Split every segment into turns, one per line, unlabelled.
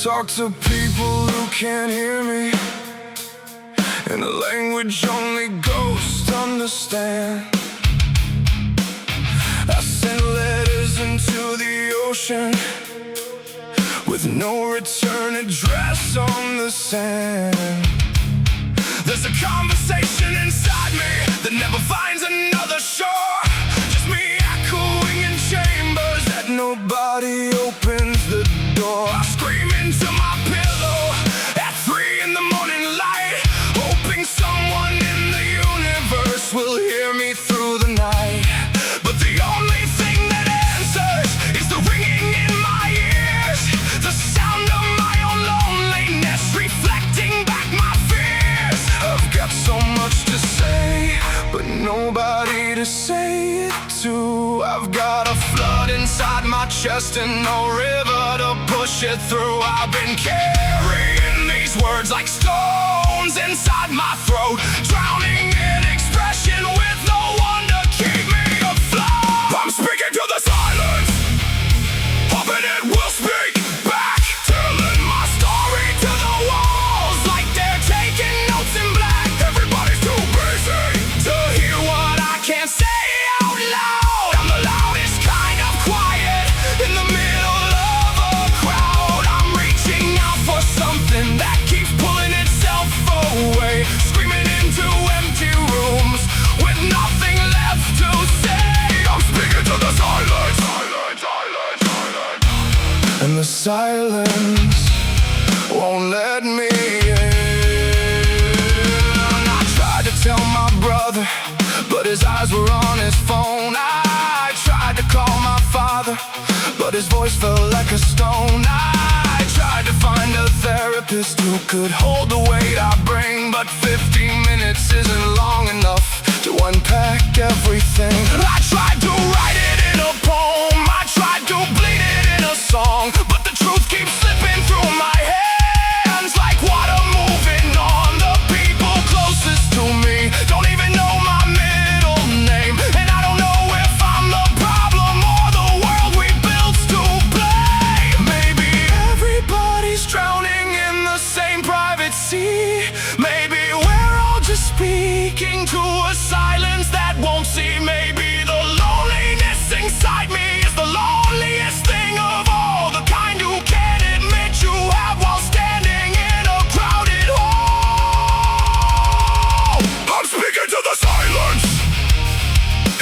talk to people who can't hear me in a language only ghosts understand. I sent letters into the ocean with no return address on the sand. There's a conversation inside me that never finds another shore. Just me echoing in chambers that nobody opens the door. I scream into my pillow at 3 in the morning light, hoping someone in the universe will hear me through the night. But the only thing that answers is the ringing in my ears, the sound of my own loneliness reflecting back my fears. I've got so much to say, but nobody to say it to. I've got a flood inside my chest and no river to push it through. I've been carrying these words like stones inside my throat, drowning in expression with no one to keep me afloat. I'm speaking to the silence, hoping it will speak back, telling my story to the walls like they're taking notes in black. Everybody's too busy to hear what I can't say out loud. I'm the loudest kind of quiet in the middle of a crowd. I'm reaching out for something that keeps pulling itself away, screaming into empty rooms with nothing left to say. I'm speaking to the silence, silence, silence, silence. And the silence won't let me in. I tried to tell my brother, but his eyes were on his phone. I tried to call my father, but his voice felt like a stone. I tried to find a therapist who could hold the weight I bring, but 15 minutes isn't long enough to unpack everything. I tried to write it in a poem, I tried to bleed it in a song, but the truth keeps slipping through my hands like water moving on. The people closest to me don't even know my middle name, and I don't know if I'm the problem or the world we built to blame. Maybe everybody's drowning in the same private sea. Maybe we're all just speaking to a silence that won't see. Maybe the loneliness inside me is the loneliest thing of all, the kind you can't admit you have while standing in a crowded hall. I'm speaking to the silence,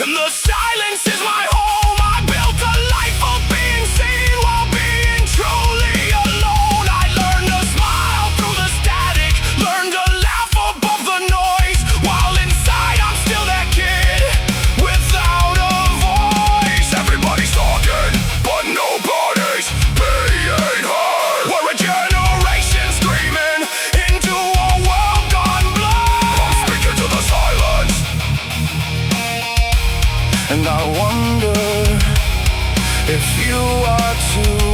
and the silence is my home. I built a life of being seen while being truly alone. I learned to smile through the static, learned to laugh above the noise, while inside I'm still that kid without a voice. Everybody's talking, but nobody's being heard. We're a generation screaming into a world gone blind. I'm speaking to the silence, and I wonder if you are too.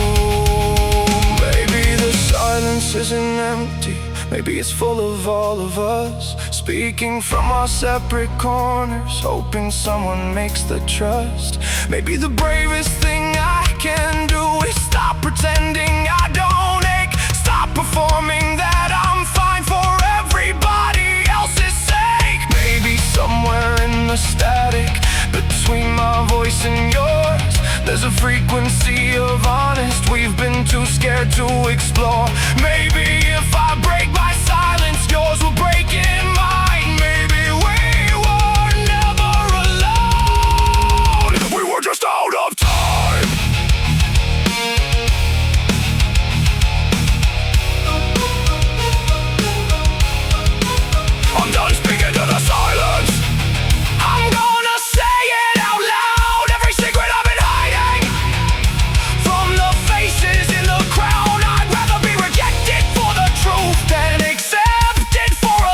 Maybe the silence isn't empty, maybe it's full of all of us, speaking from our separate corners, hoping someone makes the trust. Maybe the bravest thing I can do is stop pretending I don't ache, stop performing that I'm fine for everybody else's sake. Maybe somewhere in the static between my voice and yours, there's a frequency of honest we've been too scared to explore. Maybe if I break my silence, yours will break in mine. Maybe we were never alone, we were just out of time. I'm done speaking to the silence. I'm gonna say it out loud, every secret I've been hiding from the faces in the crowd. I'd rather be rejected for the truth than accepted for a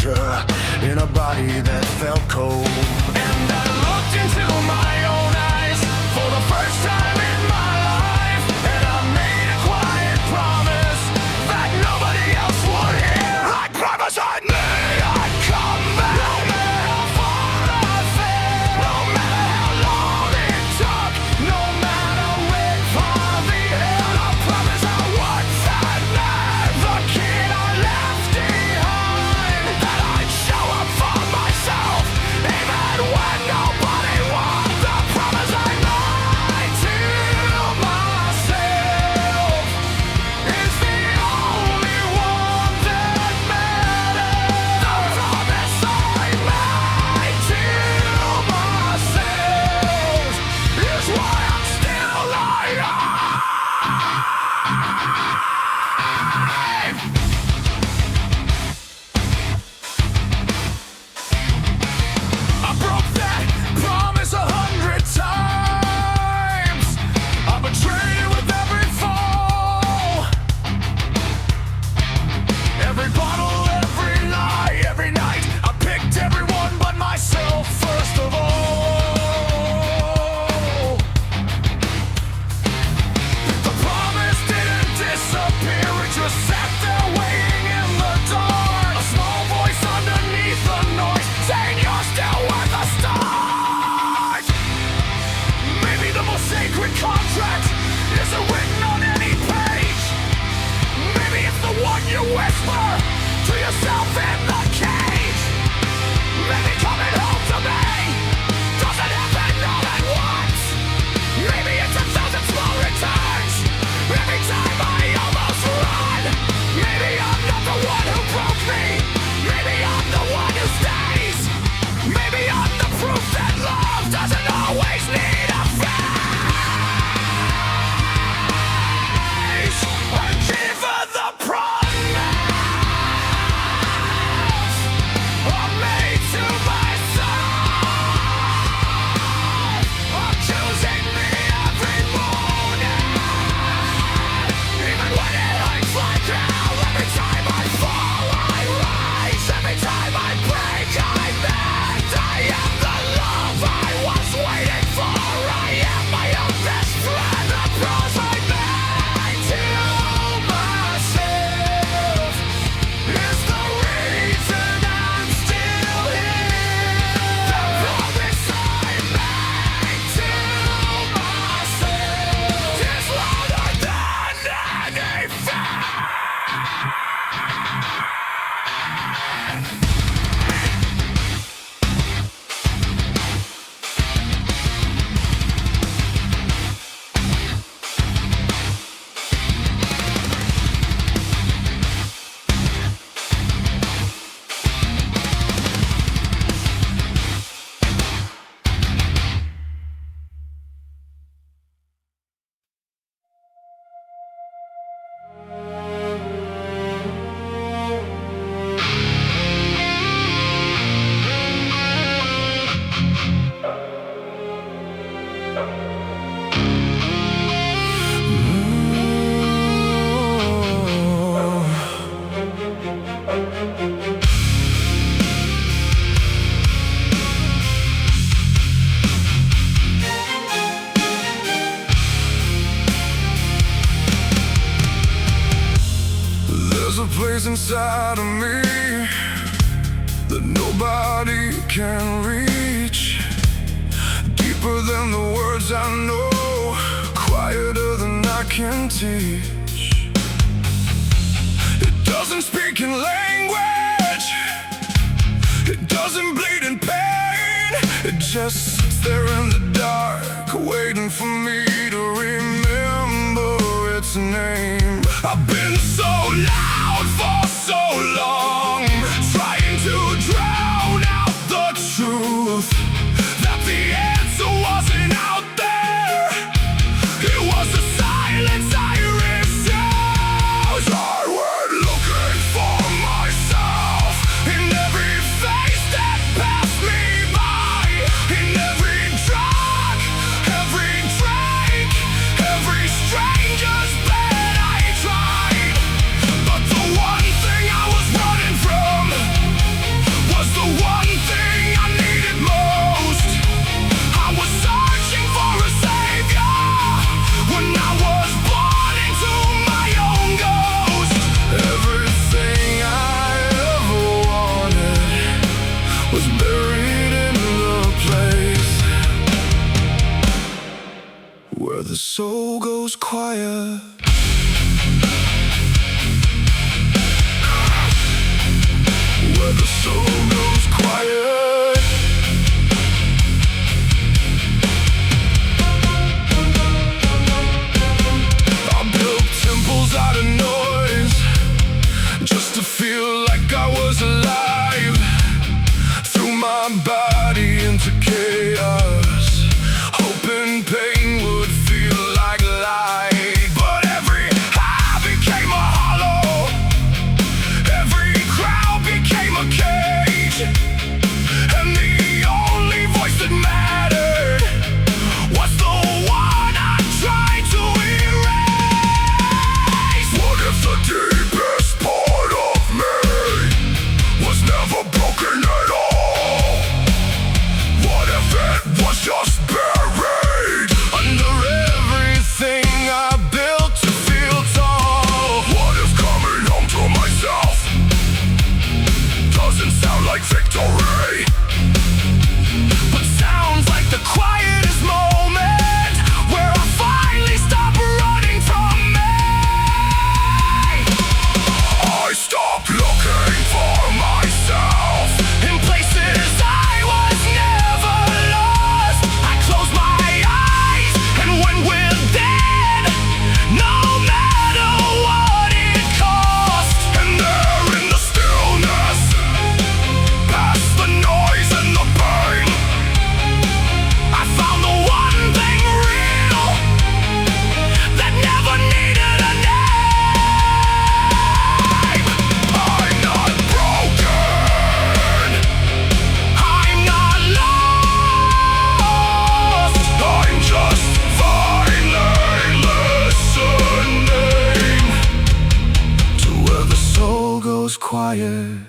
winter in a body that felt cold. And I looked into my own eyes for the first time in my life, and I made a quiet promise that nobody else would hear. I promise I'd come back, no matter how far I fell, no matter how long it took, no matter when far the hill. I promise I once had the kid I left behind, that I'd show up for myself even when nobody would. The promise I made to myself is the only one that matters. The promise I made to myself is why I'm still alive. I broke that promise 100 times. I betrayed it with every fall, every bottle, every lie, every night. I picked everyone but myself first of all. The promise didn't disappear, it just sat there waiting in the dark. A small voice underneath the noise saying you're still worth a start. Maybe the most sacred contract isn't written on any page. Maybe it's the one you whisper to yourself in the cage. Maybe coming home to me doesn't happen all at once. Maybe it's 1,000 small returns every time I almost run. Maybe I'm not the one who broke me. Maybe I'm the one who stays. Maybe I'm the proof that love doesn't always need a face. And even the promise I made to myself, I'm choosing me every morning, even when it hurts like hell. Every time I fall, I rise. Every time I break, I mend. I am the love I was waiting for. I am my own best friend. The promise I made to myself is the reason I'm still here. The promise I made to myself is louder than anything. There's a place inside of me that nobody can reach, deeper than the words I know, quieter than I can teach. It doesn't speak in language, it doesn't bleed in pain. It just sits there in the dark, waiting for me to remember its name. I've been so loud for so long, trying to drown out the truth, that the answer wasn't out there. It was the silence I refused. I went looking for myself in every face that passed me by, in every drug, every drink, every stranger's bed I tried. But the one thing I was running from where the soul goes quiet. Where the soul goes quiet. I built temples out of noise, just to feel like I was alive. Threw my body into chaos, hoping pain would feel like light. But every high became a hollow, every crowd became a cage, and the only voice that mattered was the one I tried to erase. What if the deepest part of me was never broken at all? What if it was just buried under everything I built to feel tall? What if coming home to myself doesn't sound like victory, but sounds like the quietest moment where I finally stop running from me? I stopped looking for myself in places I was never lost. I closed my eyes and went within, no matter what it cost. And there in the stillness, past the noise and the pain, I found the one thing real that never needed a name. I'm not broken, I'm not lost, I'm just finally listening to where the soul goes quiet.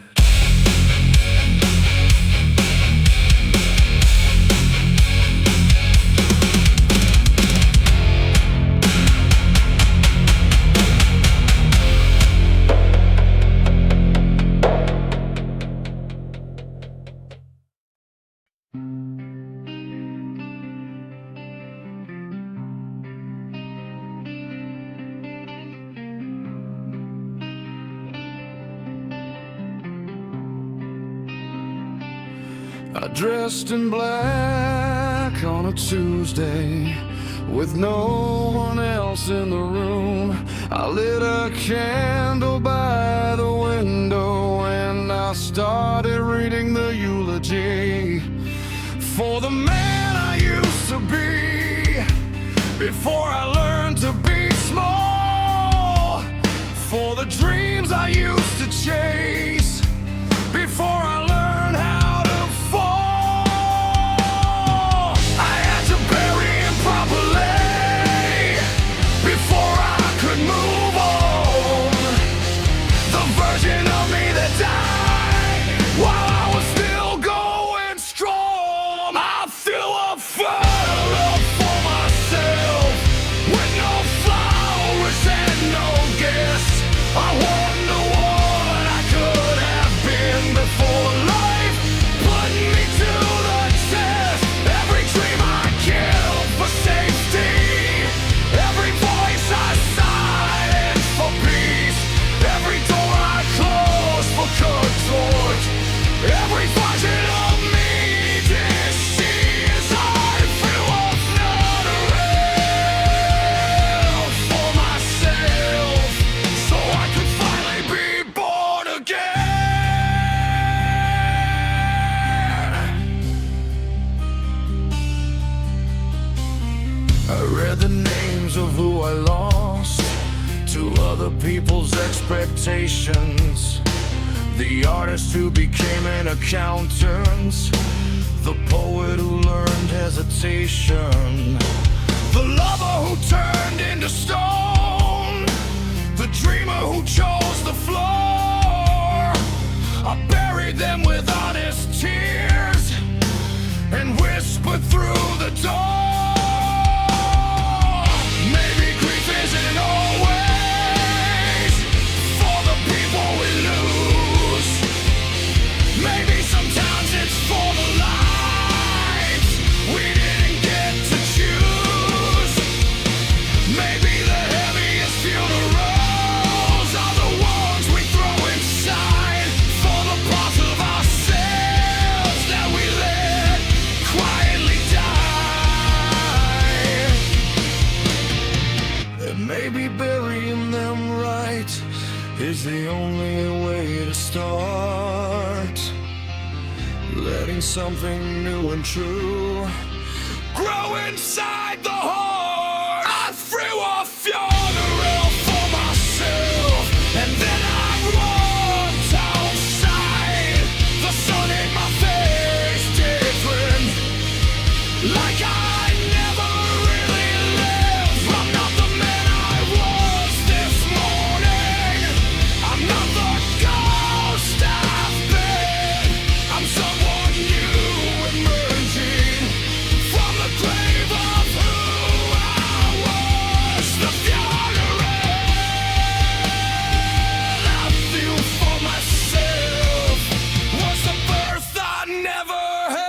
I dressed in black on a Tuesday with no one else in the room. I lit a candle by the window and I started reading the eulogy for the man I used to be before I learned to be small, for the dreams I used to chase before I learned how to fall. I had to bury him properly before I could move on. The version of me that died while I was still going strong. I threw a fire up for myself with no flowers and no gifts. I wonder what I could have been before life put me to the test. Every dream I killed for safety, every voice I silenced for peace, every door I closed for comfort, every version of me did she as I threw up another rail for myself so I could finally be born again. I read the names of who I lost to other people's expectations, the artist who became an accountant, the poet who learned hesitation, the lover who turned into stone, the dreamer who chose the floor. I buried them with honest tears and whispered through the door. Maybe grief isn't always for the people we lose. Maybe sometimes it's for the lives we didn't get to choose. Maybe burying them right is the only way to start. Letting something new and true grow inside the heart. I threw a funeral for myself, and then I walked outside. The sun in my face different, like I never really lived. I'm not the man I was this morning. I'm not the ghost I've been. I'm someone new emerging from the grave of who I was. The funeral I feel for myself was the birth I never had.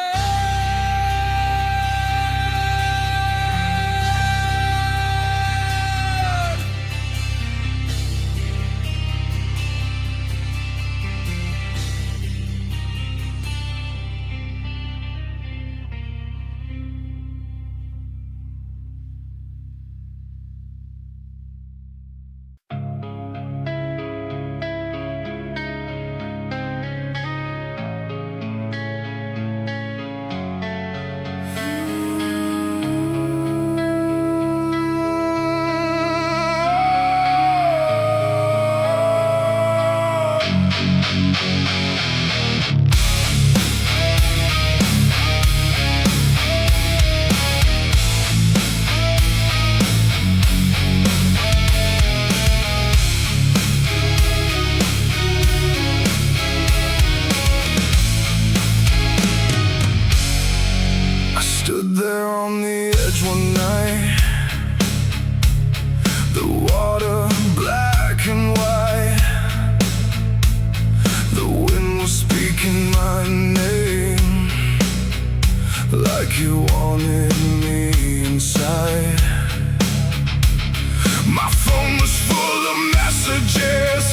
I stood there on the edge one night, the water black and white. The wind was speaking my name, like you wanted me inside. My phone was full of messages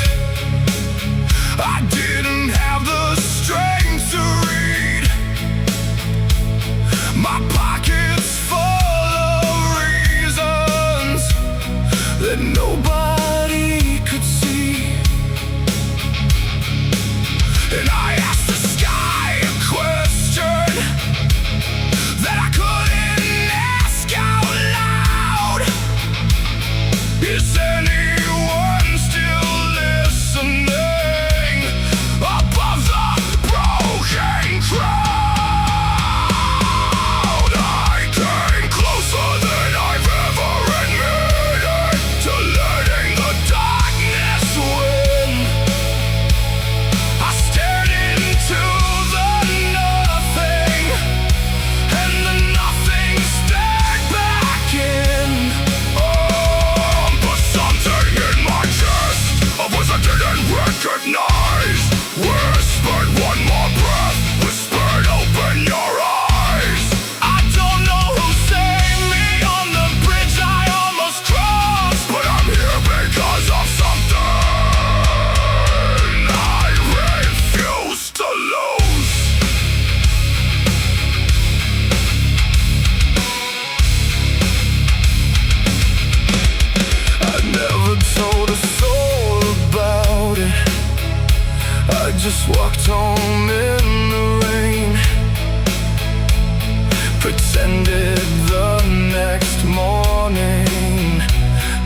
I didn't have the strength to read. My pockets full of reasons that nobody could see. And I asked the sky a question that I couldn't ask out loud. Is anyone still listening above the broken crowd? I came closer than I've ever admitted to letting the darkness win. I stared into the nothing, and the nothing stared back in. But something in my chest, a voice I didn't recognize, whispered one more breath, whispered open your eyes. I don't know who saved me on the bridge I almost crossed, but I'm here because of something I refuse to lose. I never told a soul about it. I just walked home in the rain, pretended the next morning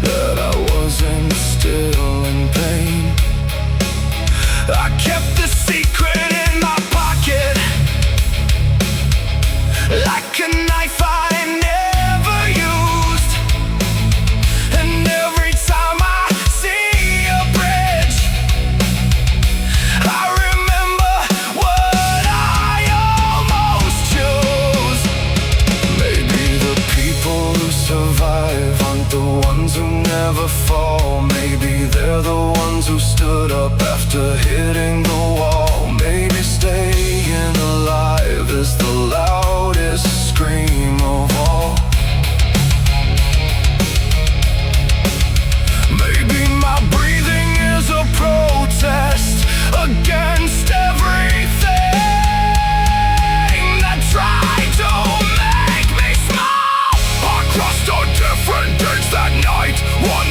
that I wasn't still in pain. I kept the secret in my pocket, like a knife I never used. And every time I see a bridge, I remember what I almost chose. Maybe the people who survive aren't the ones who never fall. Maybe they're the ones who stood up after hitting the wall. Maybe staying alive is the loudest scream of all. Maybe my breathing is a protest against everything that tried to make me small. I crossed a different gates that night, one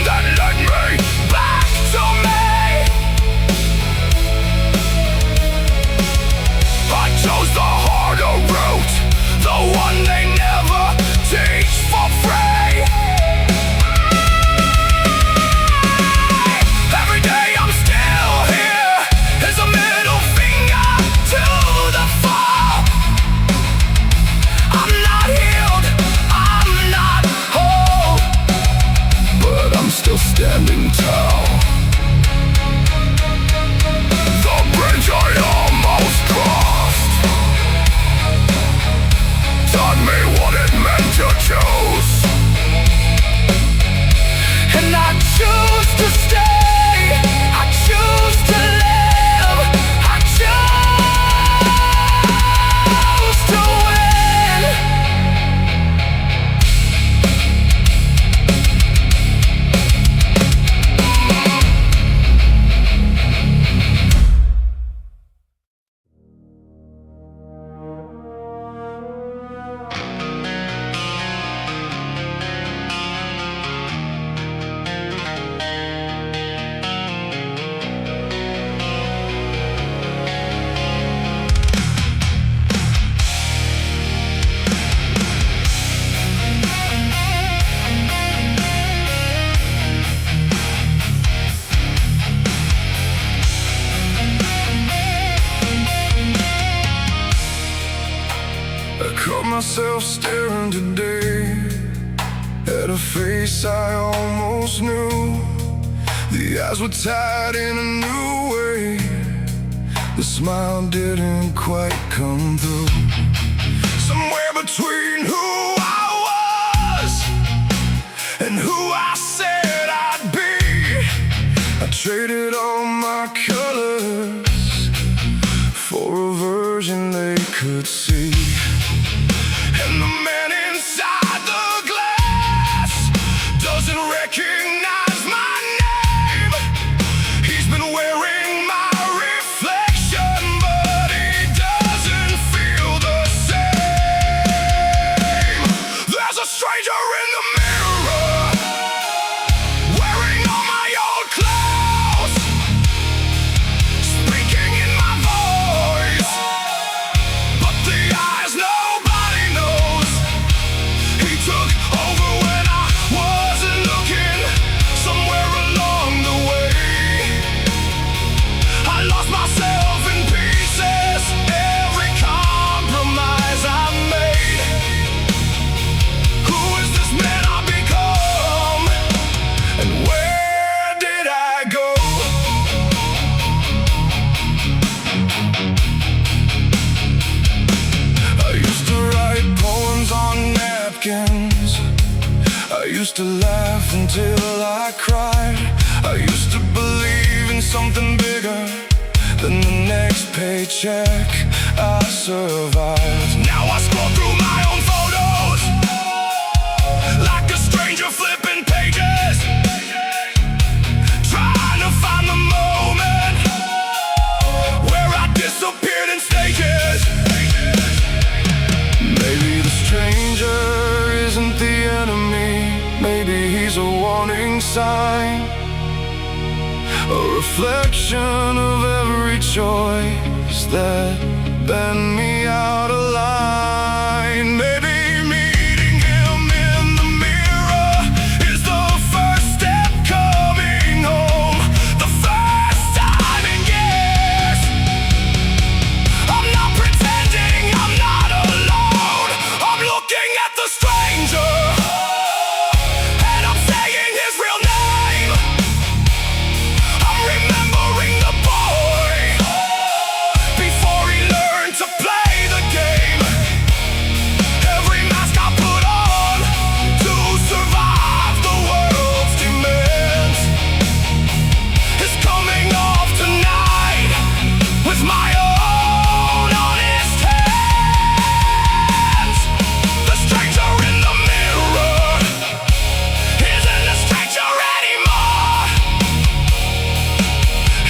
standing tall. The bridge I almost crossed taught me what it meant to choose, and I choose to stay, I choose to live, I choose to win. I caught myself staring today at a face I almost knew. The eyes were tied in a new way. The smile didn't quite come through. Somewhere between who I was and who I said I'd be, I traded all my colors for a version they could see. And the man inside the glass doesn't recognize my name. He's been wearing my reflection, but he doesn't feel the same. There's a stranger in the mirror, wearing all my old clothes, speaking in my voice, but the eyes nobody knows. He took over when I wasn't looking. Somewhere along the way, I lost myself in pieces. Every compromise I made. Who is this man I become? And where did I go? I used to write poems on napkins. I used to laugh until I cried. I used to believe in something bigger than the next paycheck. I survived. Now I scroll through my own photos like a stranger flipping pages, trying to find the moment where I disappeared in stages. Maybe the stranger isn't the enemy. Maybe he's a warning sign, a reflection of every choice that bent me out of line. Maybe meeting him in the mirror is the first step coming home. The first time in years. I'm not pretending I'm not alone. I'm looking at the stranger, and I'm saying his real name. I'm remembering the boy before he learned to play the game. Every mask I put on to survive the world's demands is coming off tonight with my own honest hands. The stranger in the mirror isn't a stranger anymore.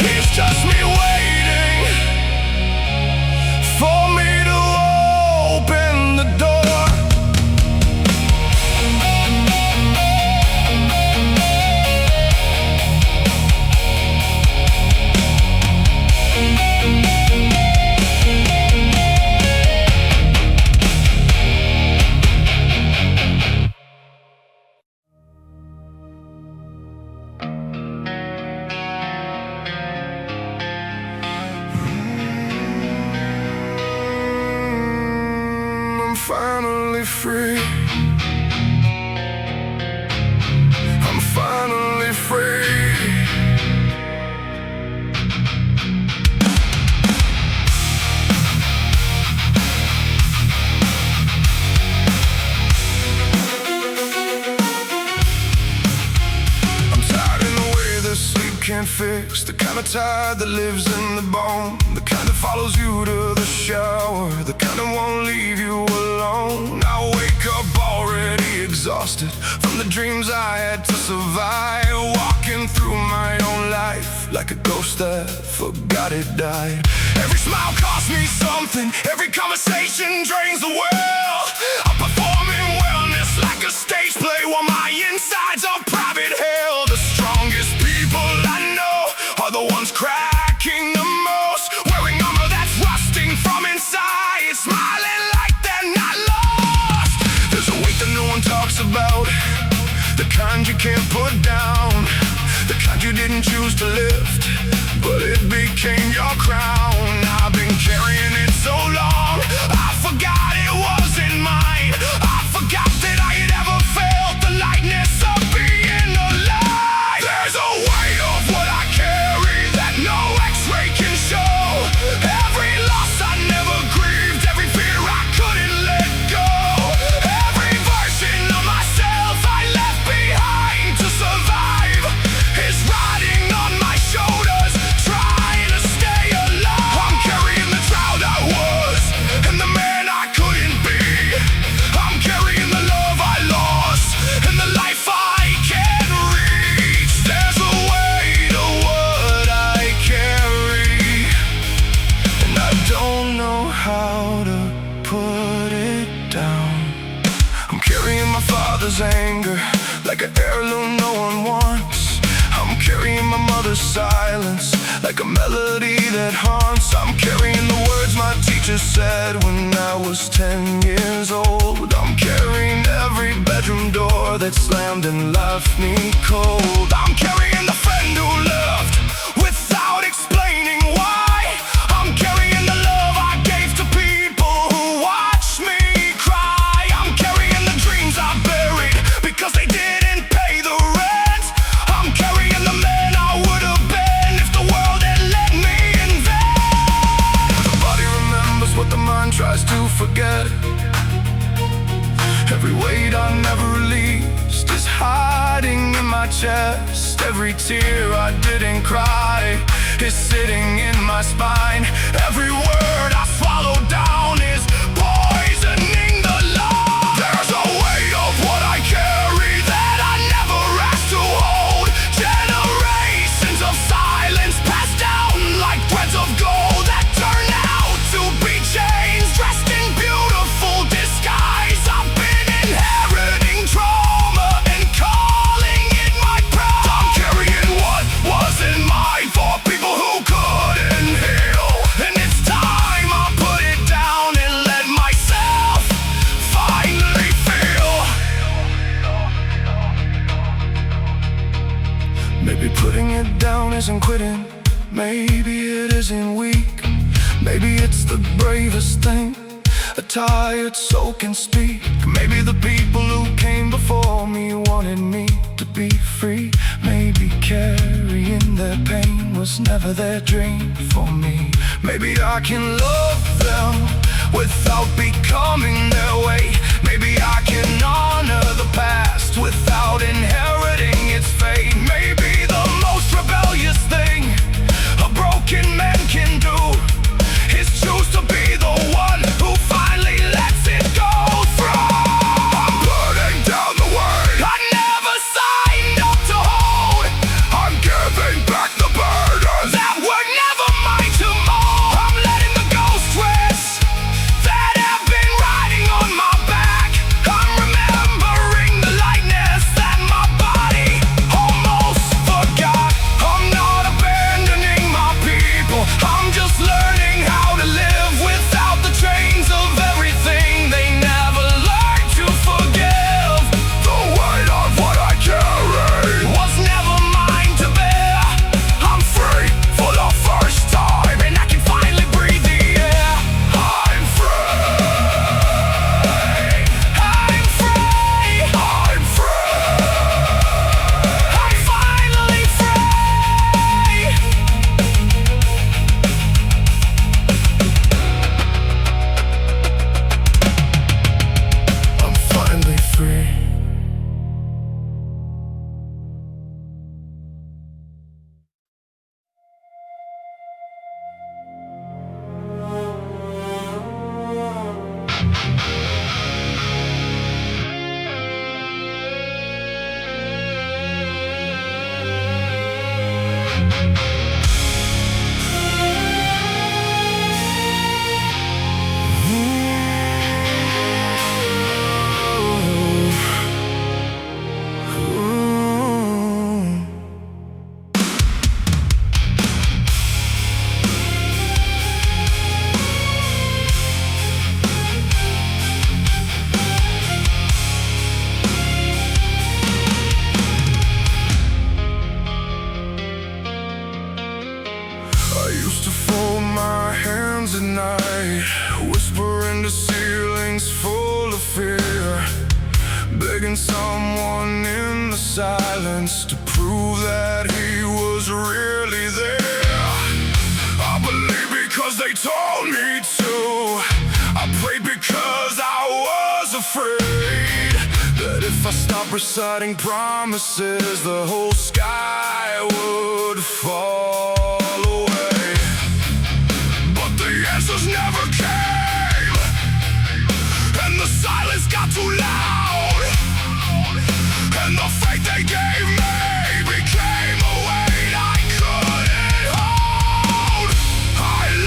He's just me waiting for me to open the door. I'm finally free. I'm finally free. can't fix, the kind of tide that lives in the bone, the kind that follows you to the shower, the kind that won't leave you alone. I wake up already exhausted from the dreams I had to survive, walking through my own life like a ghost that forgot it died. Every smile costs me something, every conversation drains the well. I'm performing wellness like a stage play while my insides are private hell. The strongest people I know are the ones cracking the most, wearing armor that's rusting from inside, smiling like they're not lost. There's a weight that no one talks about, the kind you can't put down, the kind you didn't choose to lift, but it became your crown. I've been carrying it so long, I forgot it wasn't mine. I forgot that I had ever felt the lightness of being alive. There's a weight of what I carry that no x-ray can show. Every loss I never grieved, every fear I couldn't let go, every version of myself I left behind to survive is riding on my shoulders, trying to stay alive. I'm carrying the child I was and the man I couldn't be. I'm carrying the love I lost and the life I can't reach. There's a weight of what I carry, and I don't know how to put it down. I'm carrying my father's anger like an heirloom no one wants. I'm carrying my mother's silence like a melody that haunts. I'm carrying the words my teacher said when I was 10 years old. I'm carrying every bedroom door that slammed and left me cold. I'm carrying the friend who left without explaining why. I'm carrying the love I gave to people who watched me cry. I'm carrying the dreams I buried because they didn't pay the rent. I'm carrying the man I would have been if the world had let me invent. The body remembers what the mind tries to forget. Every weight I never released is hiding in my chest. Every tear I didn't cry is sitting in my spine. Every word I swallow down is poisoning the lungs. There's a weight of what I carry that I never asked to hold. Generations of silence passed down like threads of gold that turn out to be chains dressed in beautiful disguise. I've been inheriting trauma and calling it my pride. I'm carrying what wasn't mine for people who couldn't heal, and it's time I put it down and let myself finally feel. Maybe putting it down isn't quitting, maybe it isn't weak, maybe it's the bravest thing a tired soul can speak. Maybe the people who came before me wanted me to be free. Maybe carrying their pain was never their dream for me. Maybe I can love them without becoming their way. Maybe I can honor the past without inheriting its fate. Maybe the most rebellious thing a broken man can do is choose to be the one who finally lets it go through. I'm burning down the way I never signed up to hold. I'm giving back the burdens that were never mine to mold. I'm letting the ghost rest that have been riding on my back. I'm remembering the lightness that my body I used to fold my hands at night, whisper into ceilings full of fear, begging someone in the silence to prove that he was really there. I believed because they told me to. I prayed because I was afraid that if I stopped reciting promises, the whole sky would fall away. But the answers never came, and the silence got too loud, and the faith they gave me became a weight I couldn't hold. I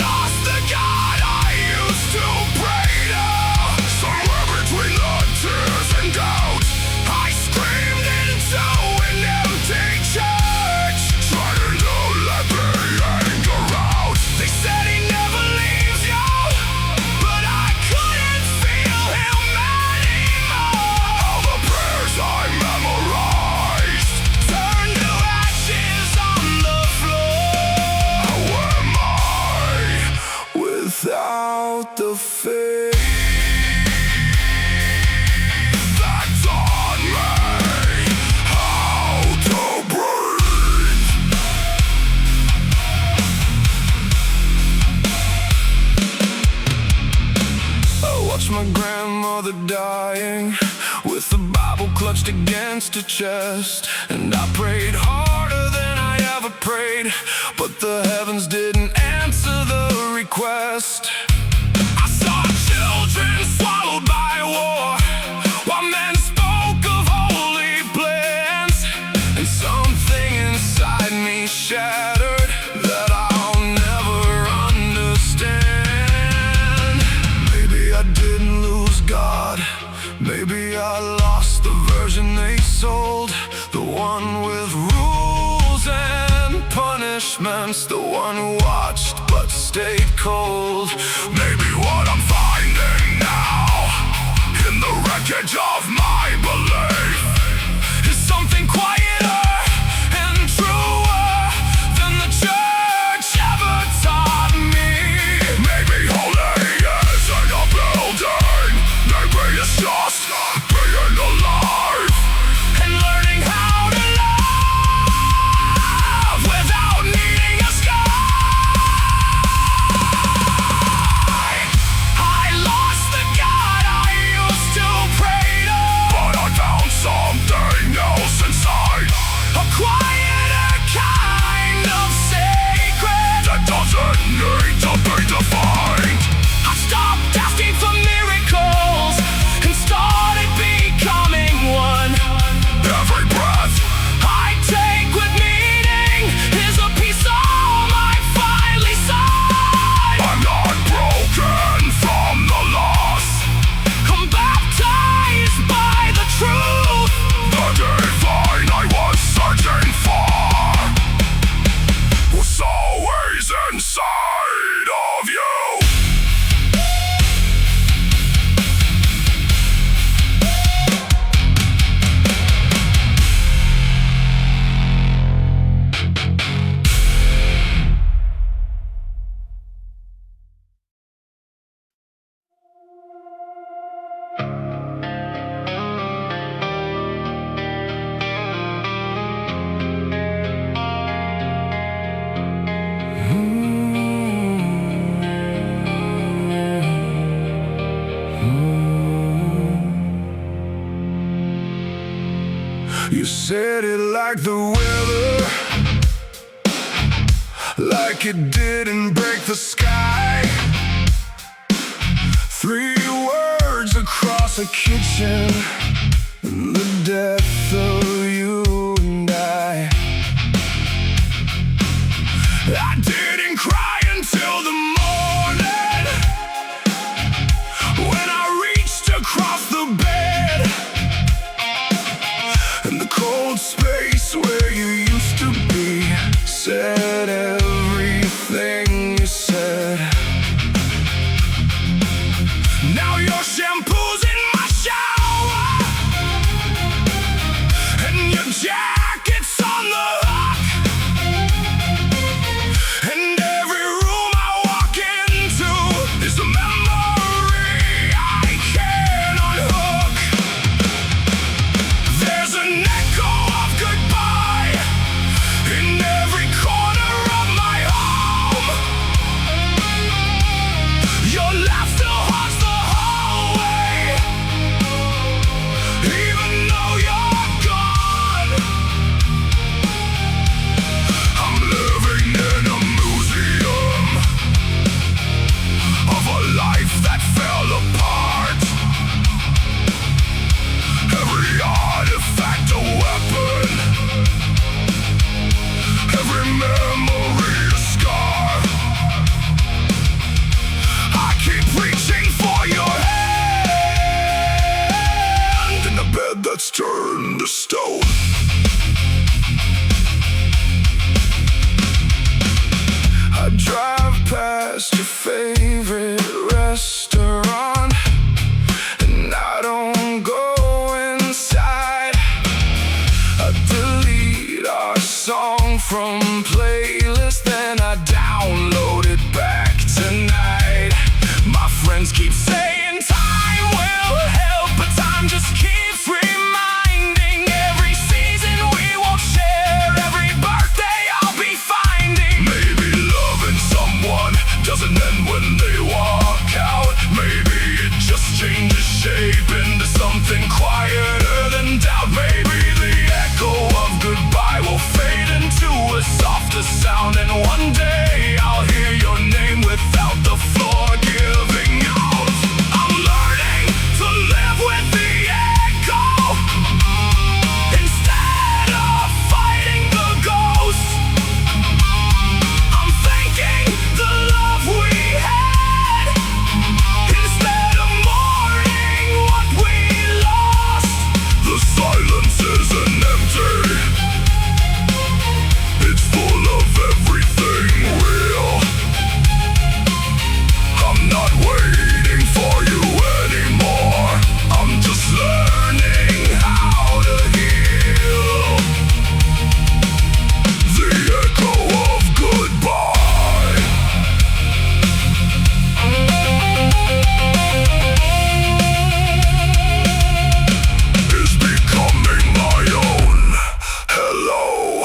lost the God I used to pray to. Somewhere between the tears and doubt, I screamed into an empty church, trying to let the anger out. They said he never leaves you, but I couldn't feel him anymore. All the prayers I memorized turned to ashes on the floor. How am I without the faith that taught me how to breathe? I watched my grandmother dying, with the Bible clutched against her chest, and I prayed harder than I ever prayed, but the heavens didn't answer the request. I saw children swallowed by war, while men spoke of holy plans, and something inside me shattered that I'll never understand. Maybe I didn't lose God, maybe I lost the version they sold, the one with rules and punishments, the one who watched but stayed cold. Maybe what I'm finding now, in the wreckage of my belief, is something quieter and truer than the church ever taught me. Maybe holy isn't a building, maybe it's just being alive and learning how to love without needing a sky. I lost the God I used to pray to, but I found something else inside, a quieter kind of sacred that doesn't need to be defined. I stopped asking for miracles and started becoming one. Every breath I take with meaning is a piece of my finally signed. I'm not broken from the loss, I'm baptized by the truth. The divine I was searching for was always inside of you. You said it like the weather, like it didn't break the sky. 3 words across a kitchen, and the death of you and I. space where you used to be. Said everything you said. Now your shampoo's in my shower, and your jacket's on the hook, and every room I walk into is a memory I can't unhook. There's an echo of goodbye in every corner of my home. Your laugh still haunts the hallway, even though you're gone. I'm living in a museum of a life that fell apart. Every artifact a weapon, every memory a scar. I keep reaching for your hand in a bed that's turned to stone. I drive past your favorite restaurant, and I don't go inside. I delete our song from playlist, then I download it back tonight. My friends keep saying time will help, but time just keeps reminding. Every season we won't share, every birthday I'll be finding. Maybe loving someone doesn't end when they walk out. Maybe it just changes shape into something quieter than doubt. Maybe the echo of goodbye will fade into a softer sound, and one day I'll hear your name without the floor giving out. I'm learning to live with the echo instead of fighting the ghost. I'm thanking the love we had instead of mourning what we lost. The silence isn't empty, it's full of everything real. I'm not waiting for you anymore, I'm just learning how to heal. The echo of goodbye is becoming my own hello.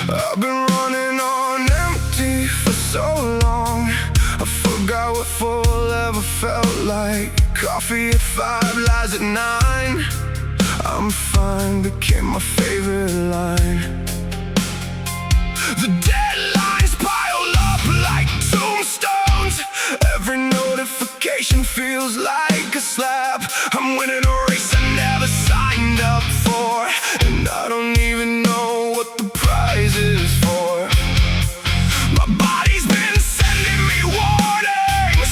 I've been running on empty for so long, I forgot what full ever felt like. Coffee at 5, lies at 9. I'm fine became my favorite line. The deadlines pile up like tombstones. Every notification feels like a slap. I'm winning a race I never signed up for, and I don't even know what the prize is for. My body's been sending me warnings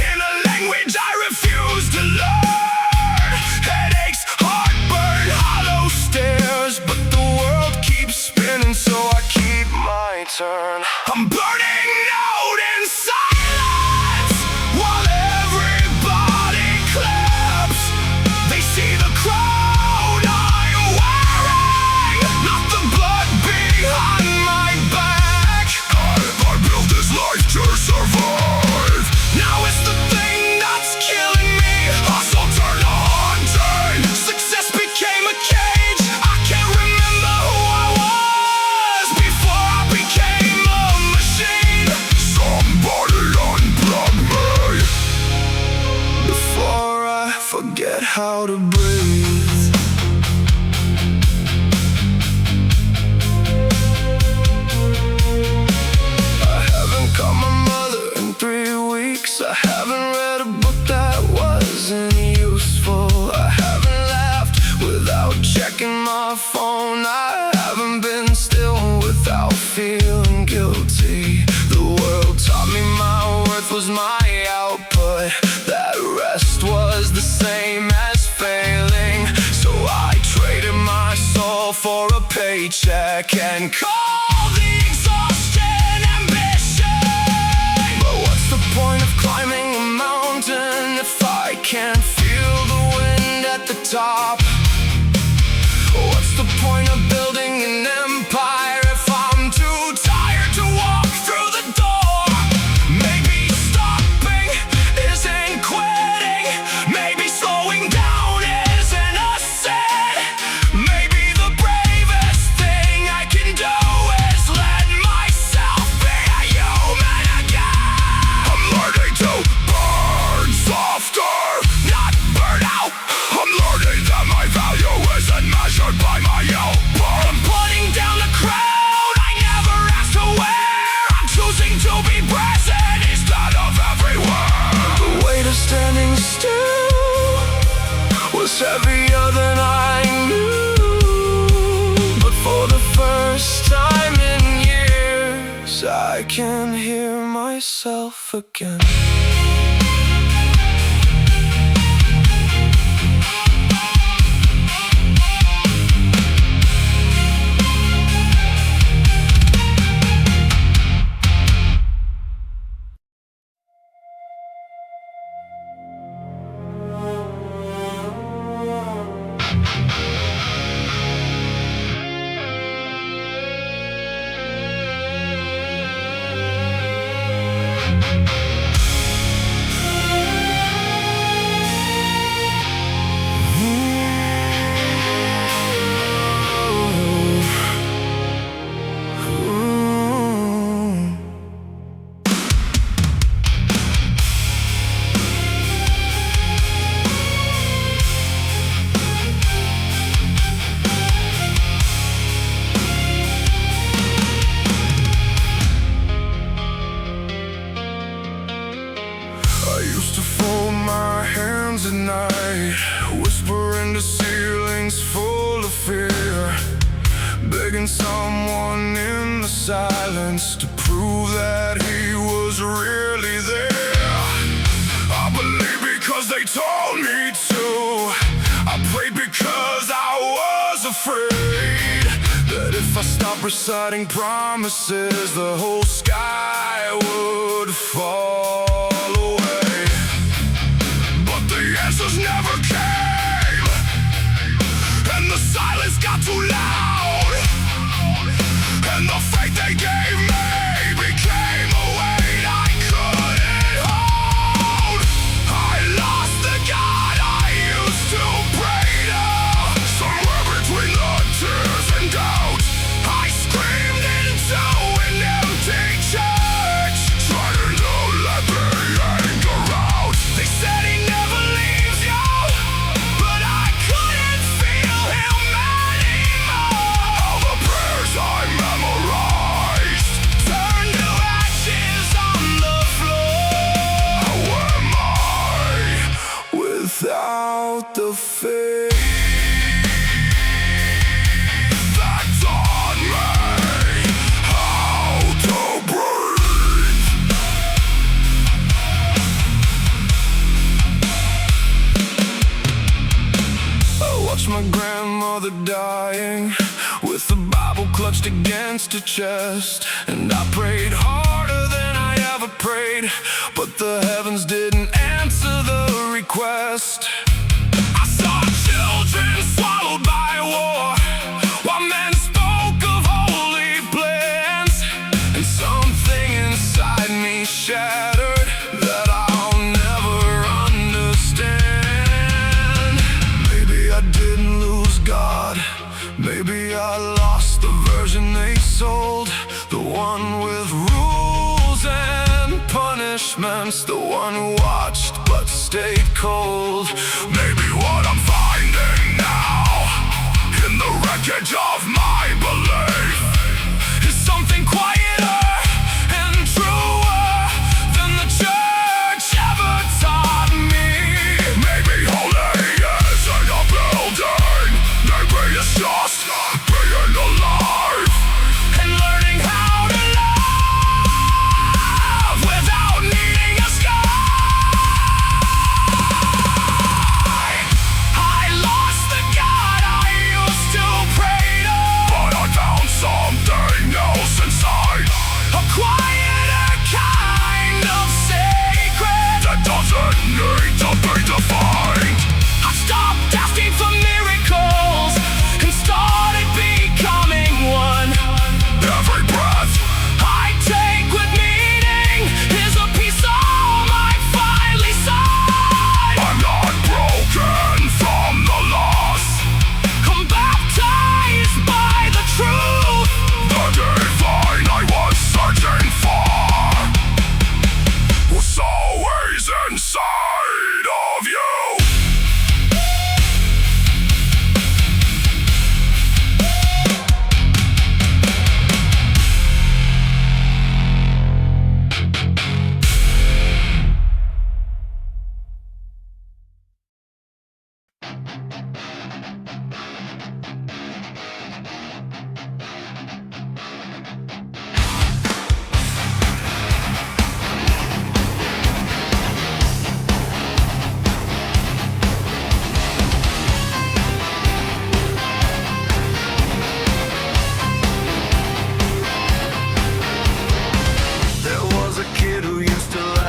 in a language I refuse to learn. Headaches, heartburn, hollow stares, but the world keeps spinning, so I keep my turn. I'm burning out in silence while everybody claps. They see the crown I'm wearing, not the blood behind my back. I built this life to survive. Now it's the thing that's killing me. Hustle turned to haunting. Success became a cage. I can't remember who I was before I became a how to breathe. I haven't called my mother in 3 weeks. I haven't read a book that wasn't useful. I haven't laughed without checking my phone. I haven't been still without feeling guilty. The world taught me my worth was my output, that rest was the same as failing. So I traded my soul for a paycheck and called the exhaustion ambition. But what's the point of climbing a mountain if I can't feel the wind at the top? What's the point of building an empire if I'm too tired to walk through the door? Maybe stopping isn't quitting. Maybe slowing down isn't a sin. Maybe the bravest thing I can do is let myself be a human again. I'm learning to burn softer, not burn out. I'm learning that my value isn't measured by my output. I'm putting down the crown I never asked to wear. I'm choosing to be present instead of everywhere. The weight of standing still was heavier than I knew. But for the first time in years, I can hear myself again. I used to fold my hands at night, whisper into ceilings full of fear, begging someone in the silence to prove that he was really there. I believed because they told me to. I prayed because I was afraid that if I stopped reciting promises, the whole sky would fall away. But the answers never came, and the silence got too loud, and the faith they gave me became a weight I couldn't hold. I lost the God I used to pray to. Somewhere between the tears and doubt, I screamed into an empty church, trying to let the anger out. They said he never leaves you, but I couldn't feel him anymore. All the prayers I memorized turned to ashes on the floor. How am I without the faith that taught me how to breathe? I watched my grandmother dying with the Bible clutched against her chest, and I prayed harder than I ever prayed, but the heavens didn't answer the request. I saw children swallowed by war, while men spoke of holy plans, and something inside me shattered that I'll never understand. Maybe I didn't lose God, maybe I lost the version they sold, the one with rules and punishments, the one who watched but stayed cold. Maybe what I'm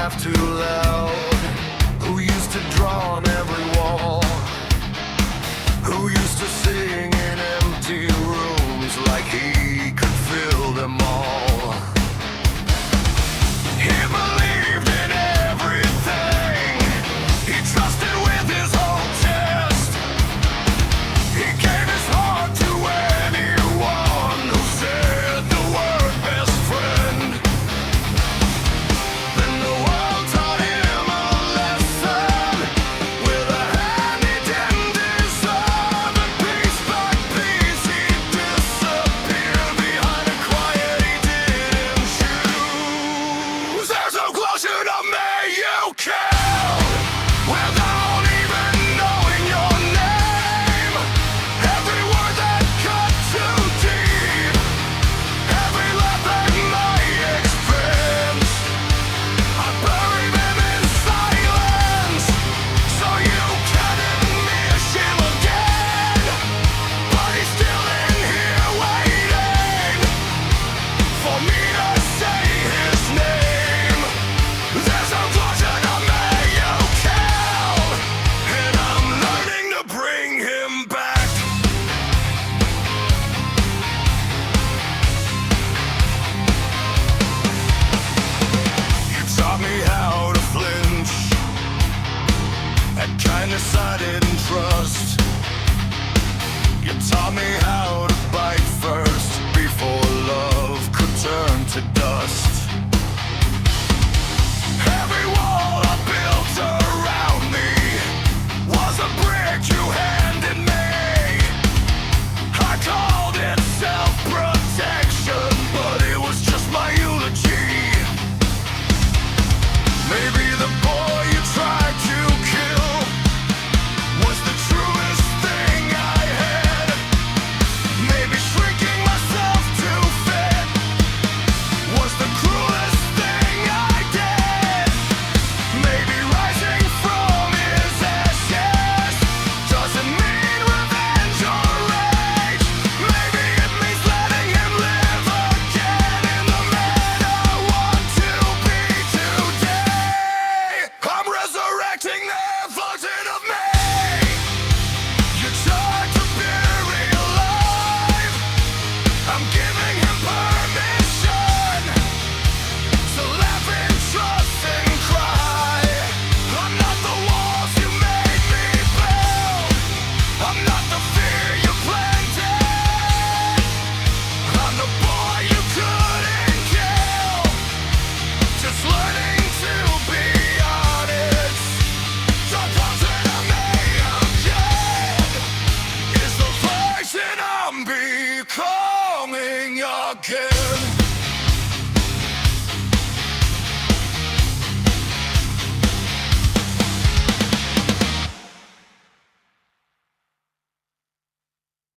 have to love.